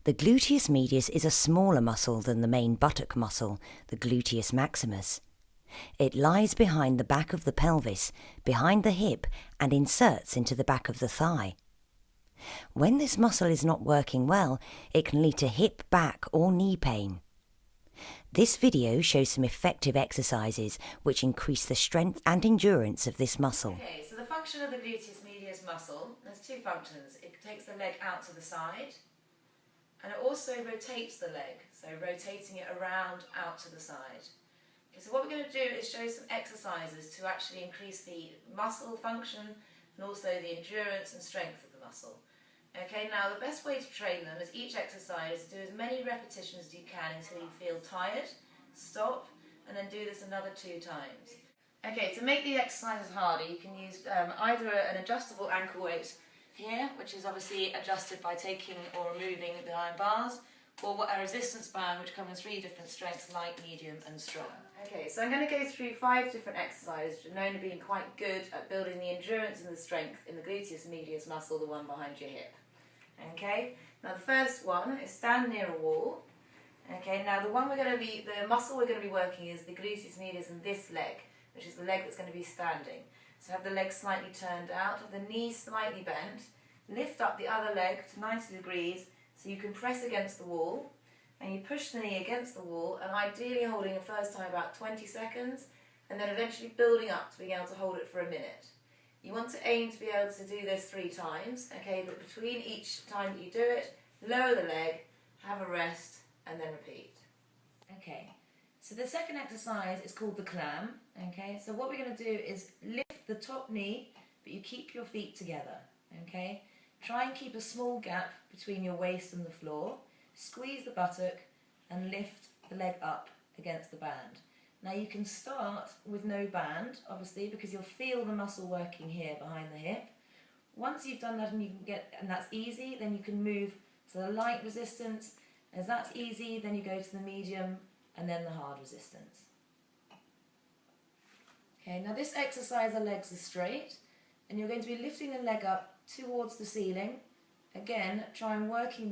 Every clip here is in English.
The gluteus medius is a smaller muscle than the main buttock muscle, the gluteus maximus. It lies behind the back of the pelvis, behind the hip, and inserts into the back of the thigh. When this muscle is not working well, it can lead to hip, back, or knee pain. This video shows some effective exercises which increase the strength and endurance of this muscle. Okay, so the function of the gluteus medius muscle, there's two functions. It takes the leg out to the side, and it also rotates the leg, so rotating it around out to the side. Okay, so what we're going to do is show some exercises to actually increase the muscle function and also the endurance and strength of the muscle. Okay, now the best way to train them is each exercise, do as many repetitions as you can until you feel tired, stop, and then do this another 2 times. Okay, to make the exercises harder, you can use either an adjustable ankle weight here, which is obviously adjusted by taking or removing the iron bars, or a resistance band which comes in 3 different strengths, light, medium and strong. Okay, so I'm going to go through 5 different exercises which are known to being quite good at building the endurance and the strength in the gluteus medius muscle, the one behind your hip. Okay, now the first one is stand near a wall. Okay, now the muscle we're going to be working is the gluteus medius in this leg, which is the leg that's going to be standing. So have the leg slightly turned out, have the knees slightly bent, lift up the other leg to 90 degrees so you can press against the wall, and you push the knee against the wall, and ideally holding the first time about 20 seconds, and then eventually building up to being able to hold it for a minute. You want to aim to be able to do this 3 times, okay, but between each time that you do it, lower the leg, have a rest, and then repeat. Okay, so the second exercise is called the clam, okay, so what we're going to do is lift the top knee, but you keep your feet together, okay. Try and keep a small gap between your waist and the floor, squeeze the buttock, and lift the leg up against the band. Now you can start with no band, obviously, because you'll feel the muscle working here behind the hip. Once you've done that and that's easy, then you can move to the light resistance. As that's easy, then you go to the medium and then the hard resistance. Okay, now this exercise, the legs are straight, and you're going to be lifting the leg up towards the ceiling. Again, try and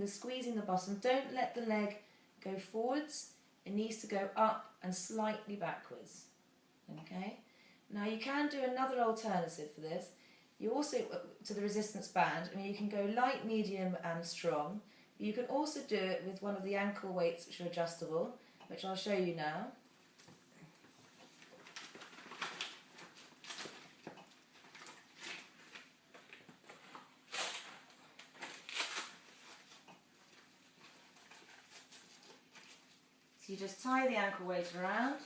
squeezing the bottom. Don't let the leg go forwards. It needs to go up and slightly backwards. Okay. Now you can do another alternative for this. You also, to the resistance band, I mean you can go light, medium and strong. But you can also do it with one of the ankle weights which are adjustable, which I'll show you now. So you just tie the ankle weight around,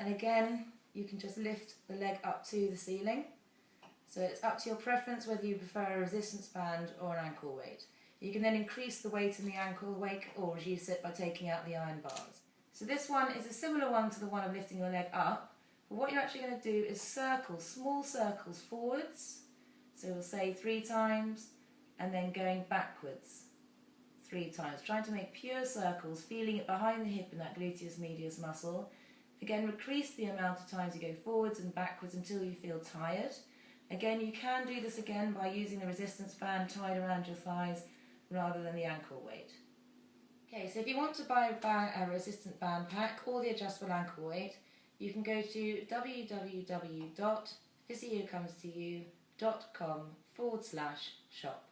and again you can just lift the leg up to the ceiling. So it's up to your preference whether you prefer a resistance band or an ankle weight. You can then increase the weight in the ankle weight or reduce it by taking out the iron bars. So this one is a similar one to the one of lifting your leg up, but what you're actually going to do is circles, small circles forwards. So we'll say 3 times, and then going backwards 3 times, trying to make pure circles, feeling it behind the hip in that gluteus medius muscle. Again, increase the amount of times you go forwards and backwards until you feel tired. Again, you can do this again by using the resistance band tied around your thighs rather than the ankle weight. Okay, so if you want to buy a resistant band pack or the adjustable ankle weight, you can go to www.physiocomestoyou.com/shop.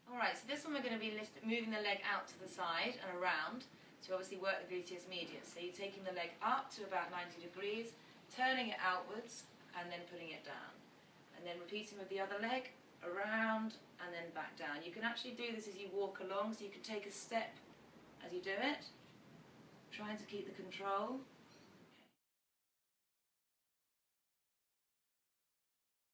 Alright, so this one we're going to be moving the leg out to the side and around to obviously work the gluteus medius. So you're taking the leg up to about 90 degrees, turning it outwards and then putting it down. And then repeating with the other leg, around and then back down. You can actually do this as you walk along, so you can take a step as you do it, trying to keep the control.